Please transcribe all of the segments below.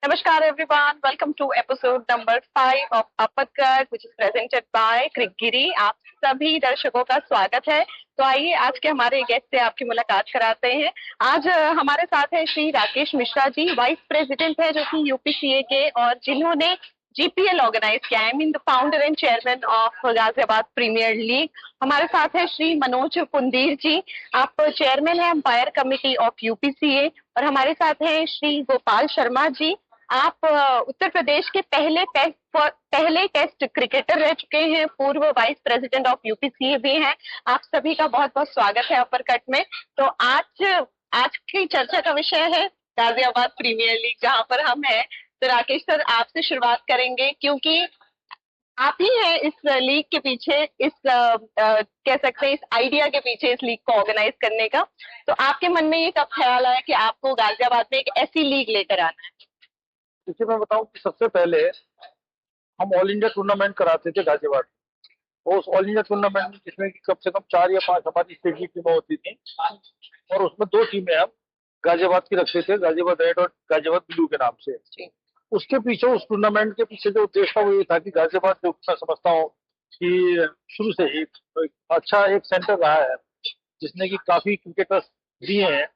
Namaskar everyone, welcome to episode number 5 of Uppercut which is presented by क्रिकगिरी। आप सभी दर्शकों का स्वागत है। तो आइए आज के हमारे गेस्ट से आपकी मुलाकात कराते हैं। आज हमारे साथ है श्री राकेश मिश्रा जी, वाइस प्रेसिडेंट है जो कि यूपीसीए के, और जिन्होंने जीपीएल ऑर्गेनाइज किया है। I mean the founder and chairman of Ghaziabad premier league. हमारे साथ है श्री मनोज पुंदीर जी, आप चेयरमैन है अंपायर कमेटी ऑफ यूपीसीए। और हमारे साथ है श्री गोपाल शर्मा जी, आप उत्तर प्रदेश के पहले टेस्ट क्रिकेटर रह चुके हैं, पूर्व वाइस प्रेसिडेंट ऑफ यूपीसीए भी हैं। आप सभी का बहुत बहुत स्वागत है अपर कट में। तो आज की चर्चा का विषय है गाजियाबाद प्रीमियर लीग, जहां पर हम हैं। तो राकेश सर, आपसे शुरुआत करेंगे क्योंकि आप ही हैं इस लीग के पीछे, इस कह सकते हैं इस आइडिया के पीछे, इस लीग को ऑर्गेनाइज करने का। तो आपके मन में ये कब ख्याल आया कि आपको गाजियाबाद में एक ऐसी लीग लेकर आना है? देखिए, मैं बताऊं कि सबसे पहले हम ऑल इंडिया टूर्नामेंट कराते थे गाजियाबाद में। और उस ऑल इंडिया टूर्नामेंट में जिसमें कि कम से कम 4 या 5 हमारी स्टेट की टीमें होती थी, और उसमें 2 टीमें हम गाजियाबाद की रखते थे, गाजियाबाद रेड और गाजियाबाद ब्लू के नाम से। उसके पीछे, उस टूर्नामेंट के पीछे जो उद्देश्य था वो ये था कि गाजियाबाद, जो मैं समझता हूँ कि शुरू से ही अच्छा एक सेंटर रहा है जिसने कि काफी क्रिकेटर्स दिए हैं,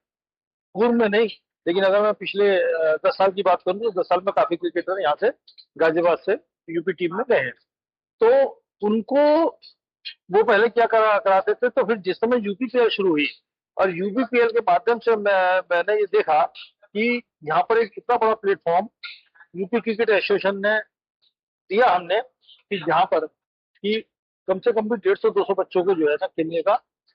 पूर्व में नहीं, लेकिन अगर मैं पिछले 10 साल की बात करूं तो 10 साल में काफी क्रिकेटर यहाँ से गाजियाबाद से यूपी टीम में गए हैं। तो उनको वो पहले क्या कराते थे, तो फिर जिस समय यूपीपीएल शुरू हुई और यूपीपीएल के माध्यम से मैंने ये देखा कि यहाँ पर एक इतना बड़ा प्लेटफॉर्म यूपी क्रिकेट एसोसिएशन ने दिया हमने, कि जहाँ पर कि कम से कम भी 150-200 बच्चों को जो है ना खेलने का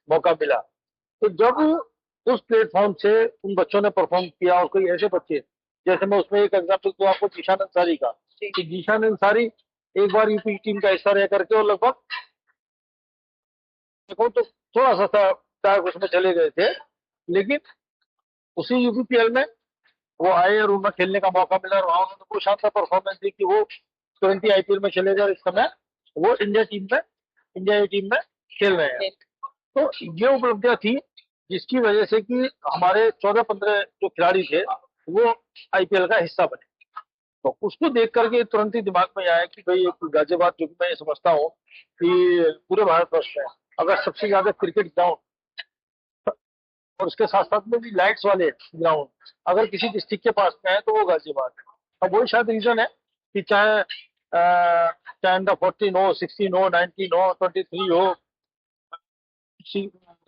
मौका मिला। तो जब उस प्लेटफॉर्म से उन बच्चों ने परफॉर्म किया, और कोई ऐसे बच्चे, जैसे मैं उसमें एक एग्जाम्पल दूं आपको जीशान अंसारी का, कि जीशान अंसारी एक बार यूपी टीम का हिस्सा रह करके और लगभग देखो तो थोड़ा सा टाइम उसमें चले गए थे, लेकिन उसी यूपीपीएल में वो आए और उन्हें खेलने का मौका मिला, और वहां उन्होंने वो शानदार परफॉर्मेंस दी कि वो तुरंत ही आईपीएल में चले गए। इस समय वो इंडिया टीम में खेल रहे हैं। तो ये उपलब्धियां थी जिसकी वजह से कि हमारे 14-15 जो खिलाड़ी थे वो आईपीएल का हिस्सा बने। तो उसको देख करके तुरंत ही दिमाग में आया कि भाई गाजियाबाद, जो मैं ये समझता हूँ कि पूरे भारतवर्ष में अगर सबसे ज्यादा क्रिकेट ग्राउंड और उसके साथ साथ में भी लाइट्स वाले ग्राउंड अगर किसी डिस्ट्रिक्ट के पास में है तो वो गाजियाबाद है। अब वही शायद रीजन है कि चाहे अंडर 14 हो, 16 हो, 19 हो, 23 हो,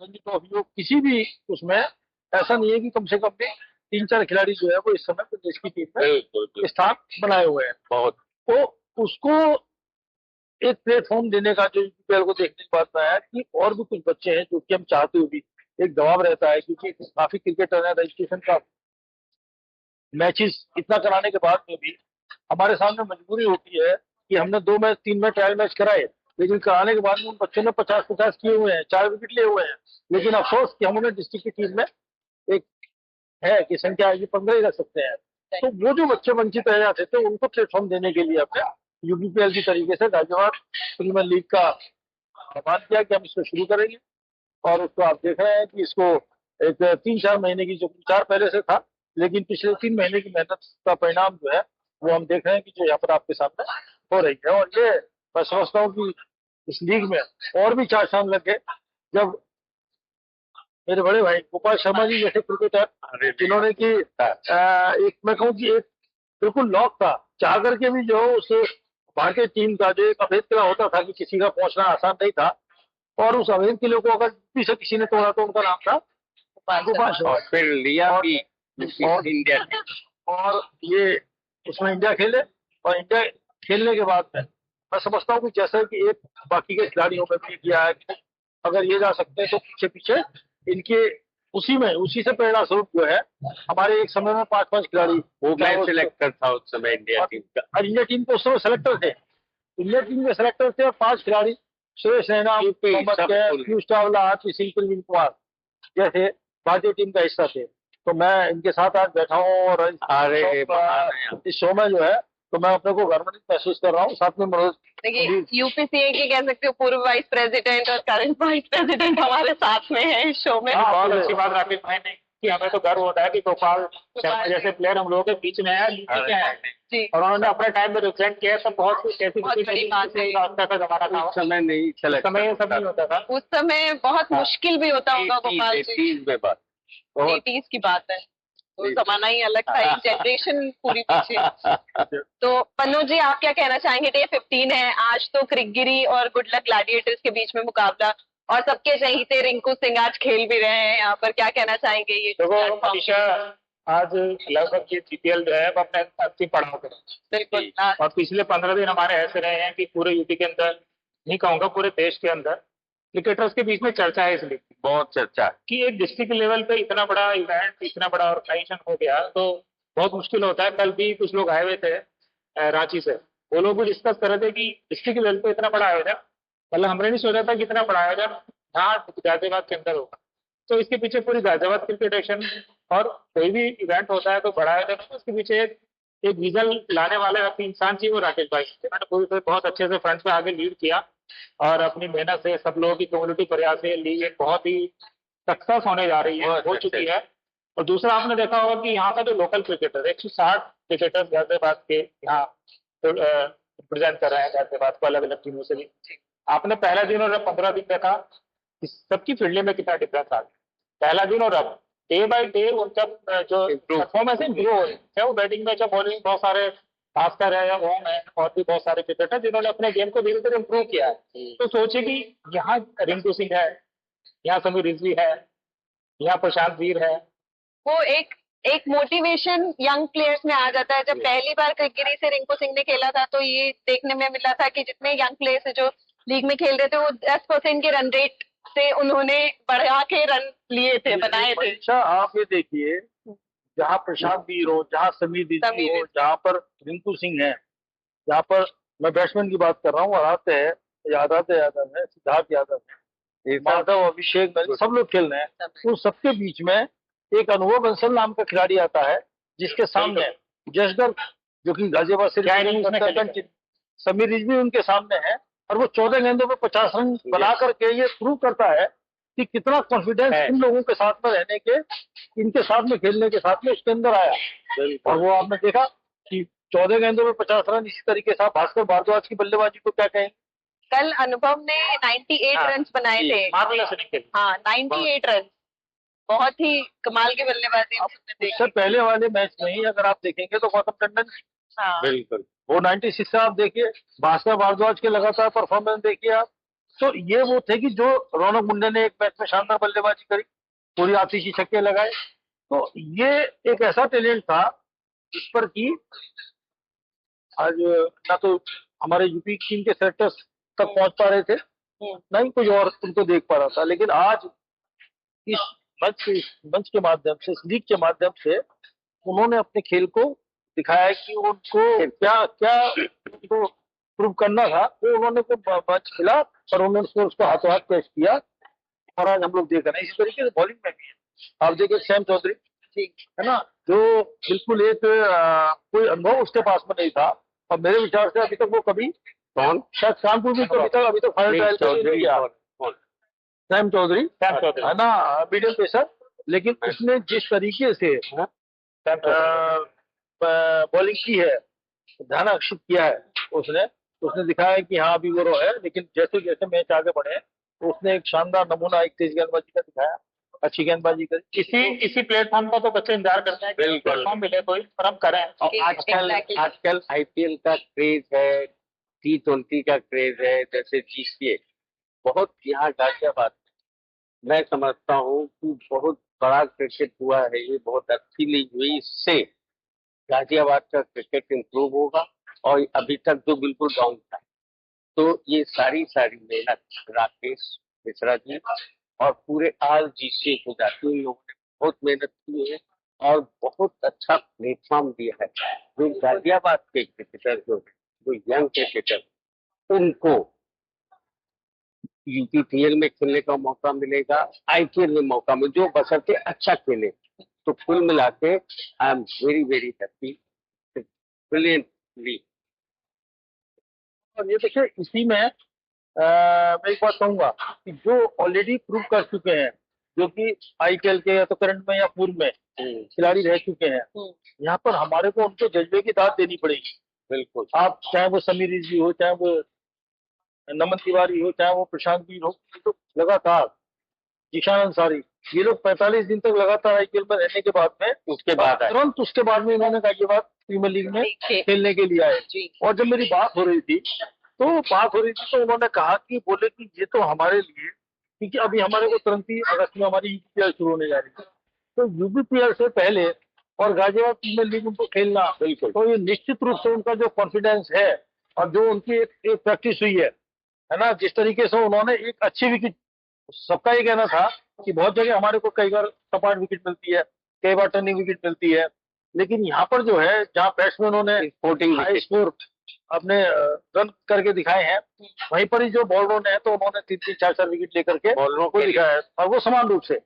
रणजी ट्रॉफी हो, किसी भी उसमें ऐसा नहीं है कि कम से कम भी 3-4 खिलाड़ी जो है वो इस समय प्रदेश की टीम में स्थान बनाए हुए हैं। बहुत तो उसको एक प्लेटफॉर्म देने का जो यूपीएल को देखने के बाद में आया कि और भी कुछ बच्चे हैं जो कि हम चाहते हुए भी, एक दबाव रहता है क्योंकि काफी क्रिकेटर है, रजिस्ट्रेशन का मैचेस इतना कराने के बाद में भी हमारे सामने मजबूरी होती है कि हमने 2 मैच 3 मैच ट्रायल मैच कराए, लेकिन कराने के बाद में उन बच्चों ने 50-50 किए हुए हैं, 4 विकेट लिए हुए हैं, लेकिन अफसोस कि हम उन्हें डिस्ट्रिक्ट की टीम में एक है कि संख्या आएगी 15 ही रख सकते हैं। तो वो जो बच्चे वंचित रह जाते थे उनको प्लेटफॉर्म देने के लिए हमने यूपीपीएल की तरीके से गाजियाबाद प्रीमियर लीग का आह्वान किया कि हम इसको शुरू करेंगे। और उसको आप देख रहे हैं कि इसको एक 3-4 महीने की जो विचार पहले से था, लेकिन पिछले 3 महीने की मेहनत का परिणाम जो है वो हम देख रहे हैं कि जो यहाँ पर आपके सामने हो रही है। और ये मैं समझता हूँ कि इस लीग में और भी 4 चांद लग गए जब मेरे बड़े भाई गोपाल शर्मा जी जैसे क्रिकेटर, जिन्होंने कि एक मैं कहूँ कि एक बिल्कुल लॉक था, चाह करके भी जो उस भारतीय टीम का जो एक अभेद किला होता था कि किसी का पहुंचना आसान नहीं था, और उस अभेद किले को अगर से किसी ने तोड़ा तो उनका नाम था गोपाल शर्मा। फिर लिया भी इंडिया ने, और ये उसमें इंडिया खेले, और इंडिया खेलने के बाद में मैं समझता हूँ कि जैसे कि एक बाकी के खिलाड़ियों में भी किया है कि अगर ये जा सकते हैं तो पीछे पीछे इनके उसी से प्रेरणा स्वरूप जो है हमारे एक समय में 5-5 खिलाड़ी वो मैं सिलेक्टर था उस समय इंडिया टीम का, और इंडिया टीम को उस समय सेलेक्टर थे, इंडिया टीम के सेलेक्टर थे, और 5 खिलाड़ी सुरेश रैना, पीयूष चावला, आरपी सिंह, प्रवीण कुमार जैसे भारतीय टीम का हिस्सा थे। तो मैं इनके साथ आज बैठा हूँ और इस शो में जो है तो मैं अपने को गर्वित महसूस कर रहा हूँ। साथ में मनोज, देखिए यूपीसीए के कह सकते हो पूर्व वाइस प्रेसिडेंट और करंट वाइस प्रेसिडेंट हमारे साथ में है इस शो में। बहुत अच्छी बात राकेश भाई ने कि हमें तो गर्व होता है कि गोपाल शर्मा जैसे प्लेयर हम लोगों के बीच में है, लीग के हैं जी, और उन्होंने अपने टाइम में रिप्रेजेंट किया, सब बहुत कुछ ऐसी बहुत बड़ी बात है। का जमाना था, उस समय नहीं चला, उस समय ये सब नहीं होता था। उस समय बहुत मुश्किल भी होता होगा गोपाल जी, 80s में बात, बहुत 80s की बात है, वो जमाना ही अलग था, एक जनरेशन पूरी पीछे। तो पन्नू जी, आप क्या कहना चाहेंगे? डे 15 है आज, तो क्रिकगिरी और गुड लक ग्लैडिएटर्स के बीच में मुकाबला, और सबके चहीते रिंकू सिंह आज खेल भी रहे हैं यहाँ पर, क्या कहना चाहेंगे? ये देखो मनीषा, आज लगभग ये जीपीएल जो है वो अपने अंतिम पड़ाव पे, बिल्कुल, और पिछले 15 दिन हमारे ऐसे रहे हैं कि पूरे यूपी के अंदर, नहीं कहूंगा पूरे देश के अंदर, क्रिकेटर्स के बीच में चर्चा है इसलिए बहुत चर्चा है कि एक डिस्ट्रिक्ट लेवल पे इतना बड़ा इवेंट, इतना बड़ा ऑर्गेनाइजेशन हो गया तो बहुत मुश्किल होता है। कल भी कुछ लोग आए हुए थे रांची से, वो लोग भी डिस्कस कर रहे थे कि डिस्ट्रिक्ट लेवल पे इतना बड़ा आयोजन, मतलब हमने नहीं सोचा था कि इतना बड़ा आयोजन यहाँ गाजियाबाद के अंदर होगा। तो इसके पीछे पूरी गाजियाबाद क्रिकेट एसोसिएशन, और कोई भी इवेंट होता है तो बड़ा आयोजन, उसके पीछे एक विजन लाने वाले इंसान चाहिए, वो राकेश भाई, जिन्होंने पूरी से बहुत अच्छे से फ्रंट पे आगे लीड किया और अपनी मेहनत से, सब लोगों की कम्युनिटी प्रयास से लीग एक बहुत ही सक्सेस होने जा रही है, हो चुकी है। और दूसरा आपने देखा होगा कि यहाँ का जो लोकल क्रिकेटर 160 क्रिकेटर्स गाजियाबाद के यहाँ रिप्रेजेंट कर रहे हैं गाजियाबाद को, अलग अलग टीमों से भी। आपने पहला दिन और 15 दिन देखा कि सबकी फील्डिंग में कितना डिफरेंस आ गया, पहला दिन और अब डे बाय डे उनका जो परफॉर्मेंस इंप्रूव हो रही है, वो बैटिंग में, जब बॉलिंग, बहुत सारे भास्कर है या ओम है और भी बहुत सारे क्रिकेटर जिन्होंने अपने गेम को धीरे धीरे इम्प्रूव किया है। तो सोचिए कि यहाँ रिंकू सिंह है, यहाँ समीर रिजवी है, यहाँ प्रशांत वीर है, वो एक मोटिवेशन यंग प्लेयर्स में आ जाता है। जब पहली बार क्रिकगिरी से रिंकू सिंह ने खेला था तो ये देखने में मिला था कि जितने यंग प्लेयर्स जो लीग में खेल रहे थे वो 10% के रन रेट से उन्होंने बढ़ा के रन लिए थे, बनाए थे। अच्छा, आप ये देखिए, जहाँ प्रशांत वीर हो, जहाँ समीर रिजवी हो, जहाँ पर रिंकू सिंह है, जहाँ पर मैं बैट्समैन की बात कर रहा हूँ, और आते हैं यादव है, सिद्धार्थ यादव है, माधव, अभिषेक, सब लोग खेल रहे हैं। तो सबके बीच में एक अनुभव बंसल नाम का खिलाड़ी आता है, जिसके सामने जसगर, जो कि गाजियाबाद से, समीर रिजवी उनके सामने है, और वो 14 गेंदों पे 50 रन बना करके ये प्रूव करता है कि कितना कॉन्फिडेंस इन लोगों के साथ में रहने के, इनके साथ में खेलने के साथ में उसके अंदर आया। और वो आपने देखा कि 14 गेंदों में 50 रन, इसी तरीके से भास्कर भारद्वाज की बल्लेबाजी को क्या कहें। कल अनुभव ने 98 रन बनाए थे। हाँ, 98 रन, बहुत ही कमाल की बल्लेबाजी। उससे पहले वाले मैच में ही अगर आप देखेंगे तो गौतम टंडन, हाँ, बिल्कुल, वो 96 से आप देखिए, भास्कर भारद्वाज के लगातार परफॉर्मेंस देखिए आप। तो ये वो थे कि जो रौनक मुंडे ने एक मैच में शानदार बल्लेबाजी करी, पूरी आतिशी छक्के लगाए। तो ये एक ऐसा टैलेंट था जिस पर कि आज ना तो हमारे यूपी टीम के सेलेक्टर्स तक पहुंच पा रहे थे, ना ही कोई और उनको देख पा रहा था। लेकिन आज इस मंच के माध्यम से, इस लीग के माध्यम से उन्होंने अपने खेल को दिखाया है कि उनको क्या क्या उनको प्रूव करना था, वो उन्होंने को मंच मिला और उन्होंने उसको हाथों हाथ पेश किया, और आज हम लोग देख रहे हैं। इसी तरीके से बॉलिंग में भी आप देखिए, सैम चौधरी, है ना, जो बिल्कुल एक कोई अनुभव उसके पास में नहीं था, और मेरे विचार से अभी तक वो कभी शायद कानपुर भी अभी तक फाइनल ट्रायल नहीं किया। सैम चौधरी है ना, मीडियम पेसर, लेकिन उसने जिस तरीके से बॉलिंग की है, ध्यान आकर्षित किया है, उसने दिखाया है कि हाँ अभी वो है। लेकिन जैसे जैसे मैच आगे बढ़े तो उसने एक शानदार नमूना एक तेज गेंदबाजी का दिखाया, अच्छी गेंदबाजी करी। इसी प्लेटफॉर्म का तो बच्चे इंतजार करते हैं कि प्लेटफॉर्म मिले कोई, और हम करें। आजकल आईपीएल का क्रेज है, T20 का क्रेज है, जैसे जीसीए बहुत यहाँ गाजियाबाद मैं समझता हूँ कि बहुत बड़ा क्रिकेट हुआ है, ये बहुत अच्छी लीग हुई, इससे गाजियाबाद का क्रिकेट इंप्रूव होगा। और अभी तक जो बिल्कुल डाउन था, तो ये सारी मेहनत राकेश मिश्रा जी और पूरे आल जीसीए को जाती, उन लोगों ने बहुत मेहनत की है और बहुत अच्छा प्लेटफॉर्म दिया है। जो गाजियाबाद के क्रिकेटर जो यंग क्रिकेटर, उनको यूपीपीएल में खेलने का मौका मिलेगा, आईपीएल में मौका मिले, जो बशर्ते अच्छा खेले। तो कुल मिला के I am very very happy, brilliantly. और ये देखिए, इसी में मैं एक बात कहूंगा कि जो ऑलरेडी प्रूव कर चुके हैं, जो कि आईपीएल के या तो करंट में या पूर्व में खिलाड़ी रह चुके हैं, यहाँ पर हमारे को उनके जज्बे की दाद देनी पड़ेगी। बिल्कुल। आप चाहे वो समीर रिजवी हो, चाहे वो नमन तिवारी हो, चाहे वो प्रशांत वीर हो, तो लगातार जीशान अंसारी, ये लोग 45 दिन तक लगातार आईपीएल में रहने के बाद में तुरंत उसके बाद में इन्होंने कहा ये बात प्रीमियर लीग में खेलने के लिए आए। और जब मेरी बात हो रही थी तो उन्होंने कहा कि बोले कि ये तो हमारे लिए, क्योंकि अभी हमारे को तुरंत ही अगस्त में हमारी यूपीपीएल शुरू होने जा रही है, तो यूपीपीएल से पहले और गाजियाबाद प्रीमियर लीग उनको खेलना, बिल्कुल, तो ये निश्चित रूप से उनका जो कॉन्फिडेंस है और जो उनकी एक प्रैक्टिस हुई है ना, जिस तरीके से उन्होंने एक अच्छी विकेट, सबका ये कहना था कि बहुत जगह हमारे को कई बार सपाट विकेट मिलती है, कई बार टर्निंग विकेट मिलती है, लेकिन यहाँ पर जो है जहाँ बैट्समैनों ने हाई स्कोर अपने रन करके दिखाए हैं, वहीं पर ही जो बॉलरों ने तो उन्होंने 3-3, 4-4 विकेट लेकर के बॉलरों को दिखाया है। और वो समान रूप से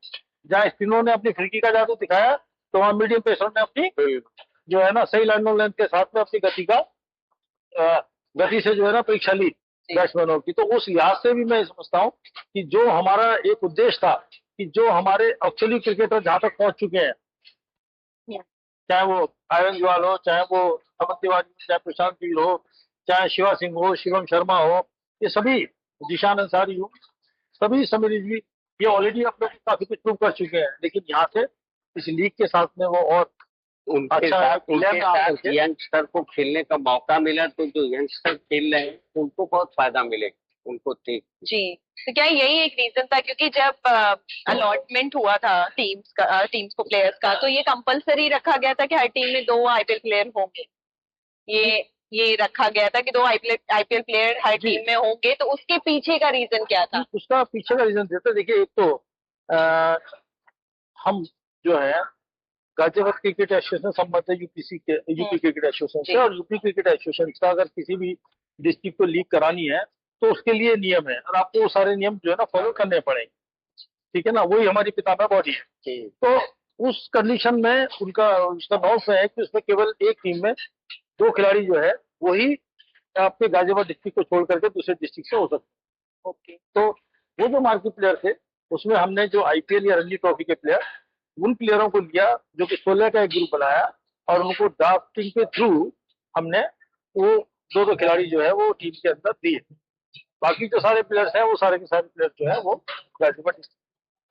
जहाँ स्पिनरों ने अपनी फिरकी का जादू दिखाया, तो वहाँ मीडियम पेसरों ने अपनी जो है ना सही लाइन और लेंथ के साथ में अपनी गति से जो है ना परीक्षा ली बैट्समैनों की। तो उस लिहाज से भी मैं समझता हूँ कि जो हमारा एक उद्देश्य था कि जो हमारे एक्चुअली क्रिकेटर जहाँ तक पहुंच चुके हैं, चाहे वो आयरन जवाल हो, चाहे वो नमन तिवारी हो, चाहे प्रशांत वीर हो, चाहे शिवा सिंह हो, शिवम शर्मा हो, ये सभी, जीशान अंसारी हो, सभी समीर रिजवी, ये ऑलरेडी अपने काफी कुछ प्रूव कर चुके हैं। लेकिन यहाँ से इस लीग के साथ में वो और उनके यंगस्टर को खेलने का मौका मिला, तो जो यंगस्टर खेल रहे हैं उनको बहुत फायदा मिलेगा उनको देख जी। तो क्या यही एक रीजन था, क्योंकि जब अलॉटमेंट हुआ था टीम्स को प्लेयर्स का, तो ये कंपलसरी रखा गया था कि हर टीम में 2 आईपीएल प्लेयर होंगे, ये रखा गया था कि 2 आईपीएल प्लेयर हर टीम में होंगे, तो उसके पीछे का रीजन क्या था? उसका पीछे का रीजन देते, देखिए, एक तो हम जो है गाजियाबाद क्रिकेट एसोसिएशन संबंध है यूपी क्रिकेट एसोसिएशन से, और यूपी क्रिकेट एसोसिएशन का अगर किसी भी डिस्ट्रिक्ट को लीग करानी है तो उसके लिए नियम है, और आपको वो सारे नियम जो है ना फॉलो करने पड़ेंगे, ठीक है ना, वही हमारी पितामह बॉडी है। तो उस कंडीशन में उसका नॉर्म्स है कि उसमें केवल एक टीम में 2 खिलाड़ी जो है वही आपके गाजियाबाद डिस्ट्रिक्ट को छोड़ करके दूसरे डिस्ट्रिक्ट से हो सकते हैं। ओके, तो वो जो मार्की प्लेयर थे उसमें हमने जो आईपीएल या रणजी ट्रॉफी के प्लेयर, उन प्लेयरों को लिया जो कि 16 का एक ग्रुप बनाया, और उनको ड्राफ्टिंग के थ्रू हमने वो 2 खिलाड़ी जो है वो टीम के अंदर दिए। बाकी जो सारे प्लेयर्स हैं वो सारे के सारे प्लेयर्स जो है वो गाजियाबाद।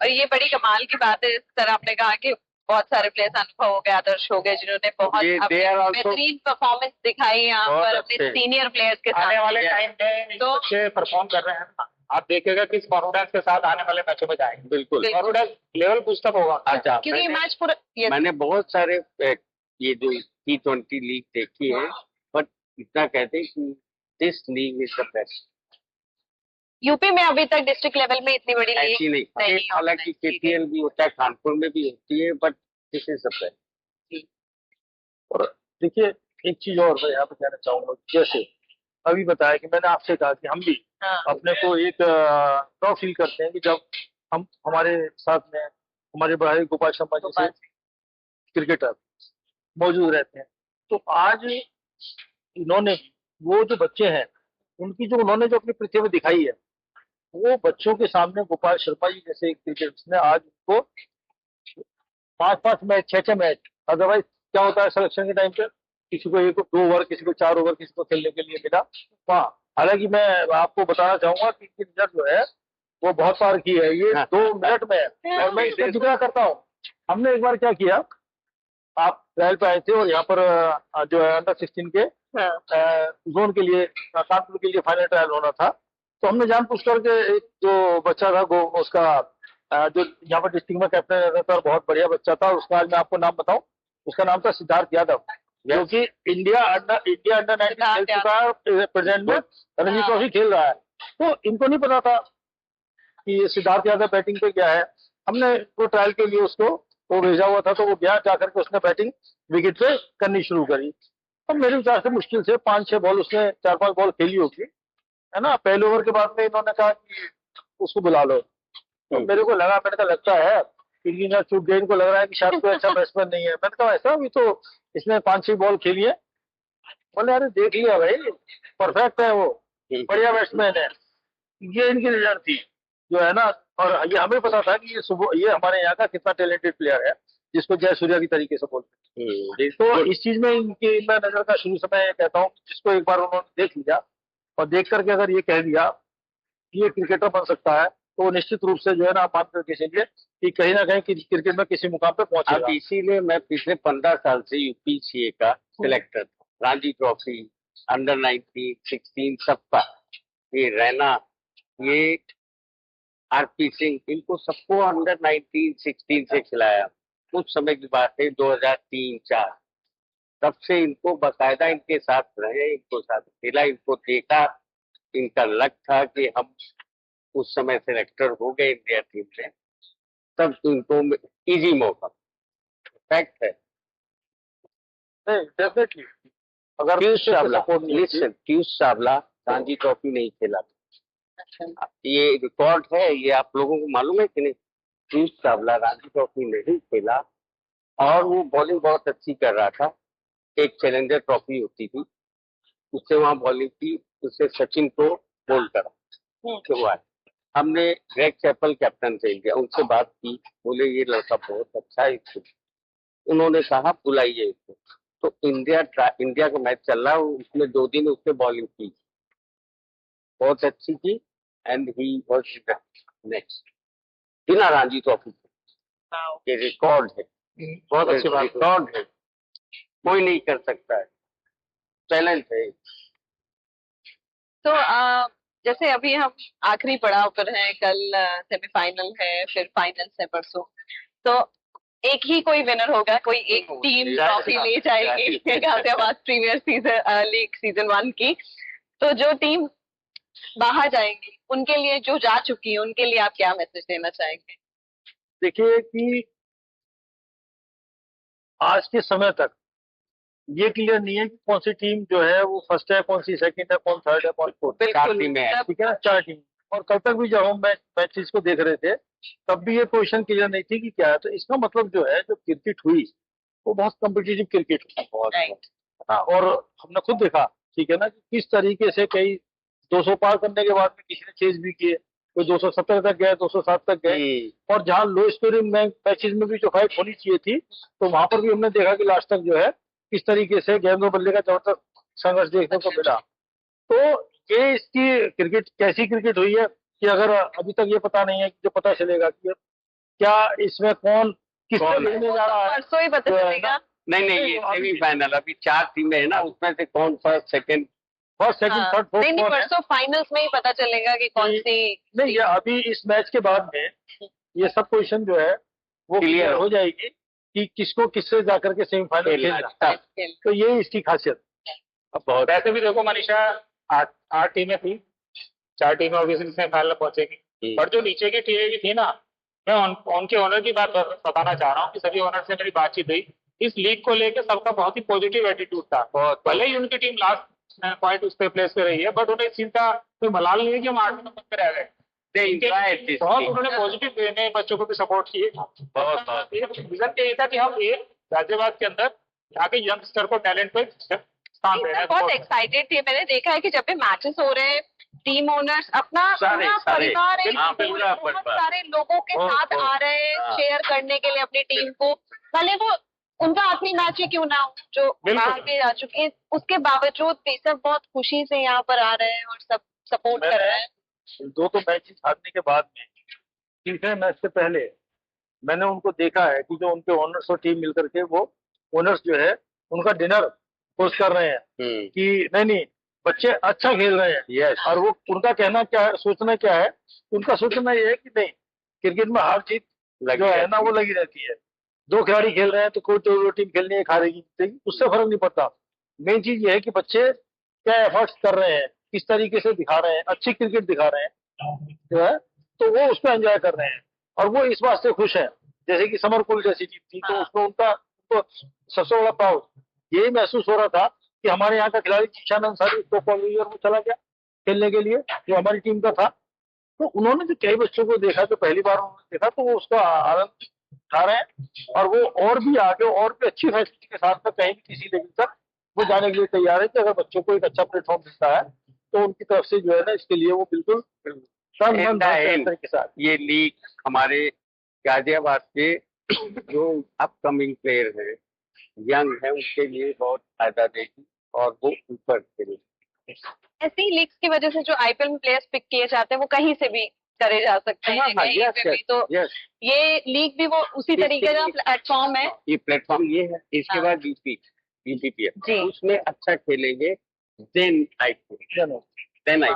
और ये बड़ी कमाल की बात है, इस तरह आपने कहा कि बहुत सारे प्लेयर्स अनुभव हो गए, आदर्श हो गए, जिन्होंने बहुत बेहतरीन परफॉर्मेंस दिखाई यहाँ पर अपने सीनियर प्लेयर्स के साथ। आने वाले टाइम में तो अच्छे परफॉर्म कर रहे हैं, आप देखिएगा किस कॉन्फिडेंस के साथ आने वाले मैचों में जाएंगे। बिल्कुल, कॉन्फिडेंस लेवल बूस्टअप होगा। अच्छा, क्योंकि मैच पूरा, मैंने बहुत सारे ये जो T20 लीग देखी है, बट इतना कहते हैं कि this league is the best. UP में अभी तक डिस्ट्रिक्ट लेवल में इतनी बड़ी ऐसी नहीं, हालांकि केपीएल भी होता है, कानपुर में भी होती है, but this is the best. और देखिए, एक चीज और मैं यहाँ पे कहना चाहूंगा, जैसे अभी बताया कि मैंने आपसे कहा कि हम भी अपने को एक प्राउड फील करते हैं कि जब हम हमारे साथ में हमारे बड़े गोपाल शर्मा जैसे क्रिकेटर मौजूद रहते हैं। तो आज इन्होंने, वो जो बच्चे हैं उनकी जो उन्होंने जो अपनी प्रतिभा दिखाई है, वो बच्चों के सामने गोपाल शर्मा जी जैसे क्रिकेटर्स ने आज उनको 5-5 मैच, 6-6 मैच, अदरवाइज क्या होता है सिलेक्शन के टाइम पे किसी को 1-2 ओवर, किसी को 4 ओवर किसी को खेलने के लिए मिला। हाँ, हालांकि मैं आपको बताना चाहूंगा कि क्रिकेट जो है वो बहुत पार की है, ये 2 मिनट में है। और मैं इसका जिक्र करता हूँ, हमने एक बार क्या किया, आप ट्रायल पे आए थे और यहाँ पर जो है अंडर 16 के जोन के लिए, कानपुर के लिए फाइनल ट्रायल होना था। तो हमने जान पूछ करके एक जो बच्चा था वो उसका जो यहाँ पर डिस्ट्रिक्ट में कैप्टन रहता था, बहुत बढ़िया बच्चा था, उसका आज मैं आपको नाम बताऊं, उसका नाम था सिद्धार्थ यादव, जो कि इंडिया अंडर 19 खेल चुका है, प्रेजेंट में रणजी ट्रॉफी खेल रहा है। तो इनको नहीं पता था कि सिद्धार्थ यादव बैटिंग पे गया है। हमने वो ट्रायल के लिए उसको वो भेजा हुआ था, तो वो गया, जाकर के उसने बैटिंग विकेट पे करनी शुरू करी। तो मेरे विचार से मुश्किल से 5-6 बॉल उसने 4-5 बॉल खेली होगी, है ना। पहले ओवर के बाद में इन्होंने कहा कि उसको बुला लो, तो मेरे को लगा, मैंने कहा लगता है कि चूक गए, इनको लग रहा है कि शायद कोई अच्छा बैट्समैन नहीं है। मैंने कहा ऐसा, अभी तो इसने 5-6 बॉल खेली है। बोले अरे देख लिया भाई, परफेक्ट है वो, बढ़िया बैट्समैन है। ये इनकी रिजल्ट थी जो है ना, और ये हमें पता था कि ये हमारे यहाँ का कितना टैलेंटेड प्लेयर है, जिसको जय सूर्या की तरीके से बोलते हैं। तो इस चीज में इनकी मैं नजर का शुरू से मैं कहता हूँ, जिसको एक बार उन्होंने देख लिया और देख करके अगर ये कह दिया कि ये क्रिकेटर बन सकता है, तो वो निश्चित रूप से जो है ना, आप मान करके चलिए कि कहीं ना कहीं क्रिकेट में किसी मुकाम पे पहुंचेगा। अब इसीलिए मैं पिछले 15 साल से यूपीसीए का सिलेक्टर था, रणजी ट्रॉफी, अंडर 19, 16 सबका, ये रैना, ये आरपी सिंह, इनको सबको अंडर 19, 16 से खिलाया। कुछ समय की बात है 2003-4, तब से इनको बाकायदा इनके साथ रहे, इनको साथ खेला, इनको देखा, इनका लक था कि हम उस समय सिलेक्टर हो गए इंडिया टीम में, तब इनको इजी मौका। फैक्ट है। नहीं, डेफिनेटली अगर पीयूष चावला रणजी ट्रॉफी नहीं खेला, ये रिकॉर्ड है, ये आप लोगों को मालूम है कि नहीं? पीयूष चावला रणजी ट्रॉफी नहीं खेला और वो बॉलिंग बहुत अच्छी कर रहा था। एक चैलेंजर ट्रॉफी होती थी, उससे वहां बॉलिंग की, उससे सचिन को बोल्ड करा। उसके बाद हमने ग्रेग चैपल कैप्टन थे इंडिया, उनसे बात की, बोले ये लड़का बहुत अच्छा है, उन्होंने कहा बुलाइए इसको। तो इंडिया का मैच चल रहा है, उसमें 2 दिन उसने बॉलिंग की, बहुत अच्छी की, एंड ही वाज नेक्स्ट बिना रणजी ट्रॉफी के। रिकॉर्ड है, बहुत अच्छी बात, रिकॉर्ड है, कोई नहीं कर सकता है, टैलेंट है। तो जैसे अभी हम आखिरी पड़ाव पर हैं, कल सेमीफाइनल है, फिर फाइनल है परसों, तो एक ही कोई विनर होगा, कोई एक टीम ट्रॉफी ले जाएगी गाजियाबाद प्रीमियर लीग सीजन 1 की। तो जो टीम बाहर जाएंगी, उनके लिए, जो जा चुकी है, उनके लिए आप क्या मैसेज देना चाहेंगे? देखिए कि आज के समय तक ये क्लियर नहीं है कि कौन सी टीम जो है वो फर्स्ट है, कौन सी सेकंड है, कौन थर्ड है, कौन फोर्थ है। 4 टीमें हैं, ठीक है ना, 4 टीम। और कल तक भी जब हम मैचेस को देख रहे थे, तब भी ये पोजीशन क्लियर नहीं थी कि क्या है। तो इसका मतलब जो है, जो क्रिकेट हुई वो बहुत कॉम्पिटिटिव क्रिकेट हुई, बहुत। हाँ, और हमने खुद देखा, ठीक है ना, कि किस तरीके से कई 200 पार करने के बाद में किसी ने चेज भी किए, कोई 270 तक गए, 207 तक गए, और जहाँ लो स्कोरिंग मैचेस में भी जो फाइट होनी चाहिए थी, तो वहां पर भी हमने देखा कि लास्ट तक जो है किस तरीके से गेंद और बल्ले का जबरदस्त संघर्ष देखने को मिला। तो ये इसकी क्रिकेट कैसी क्रिकेट हुई है कि अगर अभी तक ये पता नहीं है, कि जो पता चलेगा कि क्या इसमें कौन किसको लेने जा रहा है, परसों ही पता चलेगा। नहीं, ये सेमीफाइनल, अभी 4 टीमें है ना, उसमें से कौन फर्स्ट, सेकंड, थर्ड, फोर्थ। नहीं, परसों फाइनल्स में ही पता चलेगा कि कौन सी। नहीं, ये अभी इस मैच के बाद में ये सब पोजीशन जो है वो क्लियर हो जाएगी कि किसको किससे जाकर के सेमीफाइनल खेलना। तो ये इसकी खासियत। अब बहुत वैसे भी देखो मनीषा, 8 टीमें थी, 4 टीमें ऑब्वियसली सेमीफाइनल पहुंचेगी, पर जो नीचे की टीमें भी थी ना, मैं उनके ओनर की बात बताना चाह रहा हूँ कि सभी ओनर से मेरी बातचीत हुई, इस लीग को लेकर सबका बहुत ही पॉजिटिव एटीट्यूड था। भले ही उनकी टीम लास्ट पॉइंट उस पर प्लेस पे रही है, बट उन्हें इस चीज का कोई मलाल नहीं है कि हम 8वें नंबर पे रह गए। बहुत उन्होंने पॉजिटिव वे में बच्चों को भी सपोर्ट किए। विजन यही था कि हम एक गाजियाबाद के अंदर यहाँ के यंगस्टर को टैलेंट पे स्थान दे रहे हैं। बहुत एक्साइटेड थे। मैंने देखा है कि जब भी मैचेस हो रहे हैं, टीम ओनर्स अपना पूरा परिवार, बहुत सारे लोगों के साथ आ रहे हैं शेयर करने के लिए अपनी टीम को, भले वो उनका आखिरी मैच ही क्यों ना हो, जो बाहर भी आ चुके हैं, उसके बावजूद भी सब बहुत खुशी से यहाँ पर आ रहे हैं और सब सपोर्ट कर रहे हैं। 2 मैच हारने के बाद में, तीसरे मैच से पहले मैंने उनको देखा है कि जो उनके ओनर्स और टीम मिलकर के वो ओनर्स जो है उनका डिनर पोस्ट कर रहे हैं कि नहीं बच्चे अच्छा खेल रहे हैं। yes. और वो उनका कहना क्या है, सोचना क्या है, उनका सोचना ये है कि नहीं, क्रिकेट में हार जीत जो है ना वो लगी रहती है। 2 खिलाड़ी खेल रहे हैं तो कोई तो टीम खेलनी है, हारेगी जीतेगी, उससे फर्क नहीं पड़ता। मेन चीज ये है कि बच्चे क्या एफर्ट्स कर रहे हैं, किस तरीके से दिखा रहे हैं, अच्छी क्रिकेट दिखा रहे हैं जो है, तो वो उसको एंजॉय कर रहे हैं और वो इस बात से खुश है। जैसे कि समरकुल जैसी टीम थी, तो उसमें उनको सबसे बड़ा प्राउड यही महसूस हो रहा था कि हमारे यहाँ का खिलाड़ी जीशान अंसारी तो वो चला गया खेलने के लिए, जो हमारी टीम का था। तो उन्होंने जो कई बच्चों को देखा, तो पहली बार उन्होंने देखा, तो वो उसका आनंद उठा रहे हैं और वो और भी आगे और भी अच्छी फैसिलिटी के साथ में कहीं भी किसी लेवल तक वो जाने के लिए तैयार है कि अगर बच्चों को एक अच्छा प्लेटफॉर्म मिलता है तो उनकी तरफ से जो है ना, इसके लिए वो बिल्कुल तन मन In the धन end, के साथ। ये लीग हमारे गाजियाबाद के जो अपकमिंग प्लेयर है, यंग है, उनके लिए बहुत फायदा देगी और वो ऊपर खेलेंगे। ऐसी लीग्स की वजह से जो आईपीएल में प्लेयर्स पिक किए जाते हैं वो कहीं से भी करे जा सकते हैं, कहीं पे भी। तो ये लीग भी वो उसी तरीके का प्लेटफॉर्म है। ये प्लेटफॉर्म ये है। इसके बाद यूपीपीएल उसमें अच्छा खेलेंगे, देन आईपीएल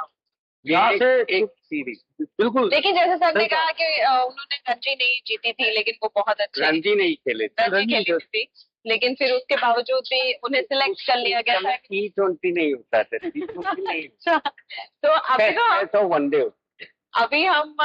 यहाँ से एक सीरीज। बिल्कुल। लेकिन जैसे सर ने कहा कि उन्होंने रणजी नहीं जीती थी, लेकिन वो बहुत अच्छे रणजी नहीं खेले थी, लेकिन फिर उसके बावजूद भी उन्हें सिलेक्ट कर लिया गया था। T20 नहीं होता था, T20 नहीं। तो अभी तो वनडे अभी हम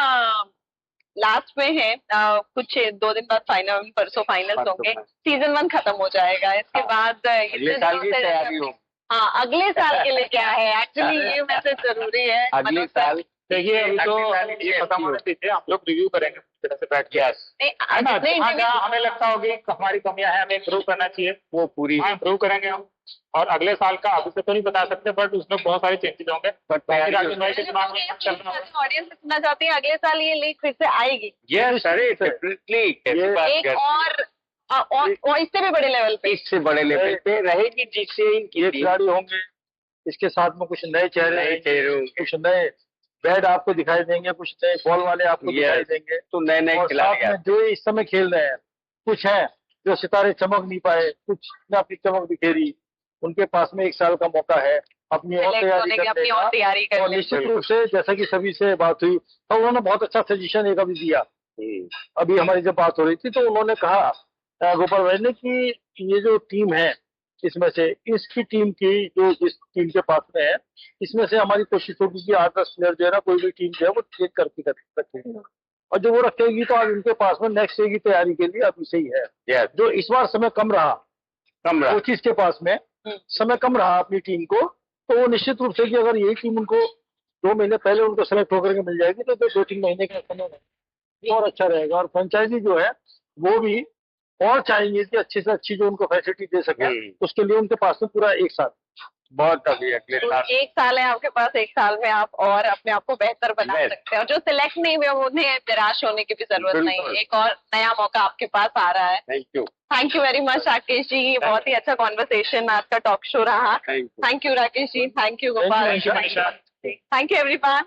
लास्ट में हैं, कुछ 2 दिन बाद फाइनल, परसों फाइनल्स होंगे, सीजन 1 खत्म हो जाएगा। इसके बाद अगले साल की तैयारी हो। हाँ, अगले साल के लिए क्या है, एक्चुअली ये मैसेज जरूरी है। अगले साल देखिए, अभी तो ये खत्म होने दीजिए, हम लोग रिव्यू करेंगे तरह से बैठ के। हमें लगता होगी हमारी कमियां हैं, हमें इम्प्रूव करना चाहिए, वो पूरी इम्प्रूव करेंगे हम। और अगले साल का अभी से तो नहीं बता सकते, बट उसमें बहुत सारे चेंजेस होंगे। ऑडियंस सुनना चाहती है, अगले साल ये लीग फिर से आएगी। और इससे भी बड़े लेवल पे, इससे बड़े लेवल पे रहेगी, जिससे ये खिलाड़ी होंगे, इसके साथ में कुछ नए चेहरे, कुछ नए बैट आपको दिखाई देंगे, कुछ नए बॉल वाले आपको दिखाई देंगे। तो नए नए खिलाड़ी जो इस समय खेल रहे हैं, कुछ हैं जो सितारे चमक नहीं पाए, कुछ ने अपनी चमक दिखेरी, उनके पास में 1 साल का मौका है अपनी और तैयारी करने और निश्चित रूप से जैसा कि सभी से बात हुई तो उन्होंने बहुत अच्छा सजेशन एक अभी दिया। अभी हमारी जब बात हो रही थी तो उन्होंने कहा गोपाल भाई ने कि ये जो टीम है, इसमें से इसकी टीम की जो जिस टीम के पास में है, इसमें से हमारी कोशिश होगी कि 8-10 प्लेयर जो है ना, कोई भी टीम जो है वो ट्रेड करके रखेगी, और जो वो रखेगी तो आज उनके पास में नेक्स्ट डे की तैयारी के लिए अभी से ही है। जो इस बार समय कम रहा कोचिज के पास में समय कम रहा अपनी टीम को, तो वो निश्चित रूप से कि अगर यही टीम उनको 2 महीने पहले उनको सेलेक्ट होकर के मिल जाएगी तो 2-3 महीने का समय और अच्छा रहेगा। और फ्रेंचाइजी जो है वो भी और चाहेंगे कि अच्छी से अच्छी जो उनको फैसिलिटी दे सके, उसके लिए उनके पास में पूरा 1 साल बहुत अभी अगले साल 1 साल है आपके पास। 1 साल में आप और अपने आप को बेहतर बना सकते हैं, और जो सिलेक्ट नहीं हुए उन्हें निराश होने की भी जरूरत नहीं। एक और नया मौका आपके पास आ रहा है। Thank you very much Rakesh ji, ये बहुत ही अच्छा कॉन्वर्सेशन आज का टॉक शो रहा। Thank you Rakesh ji, thank you Gopal, thank you everyone.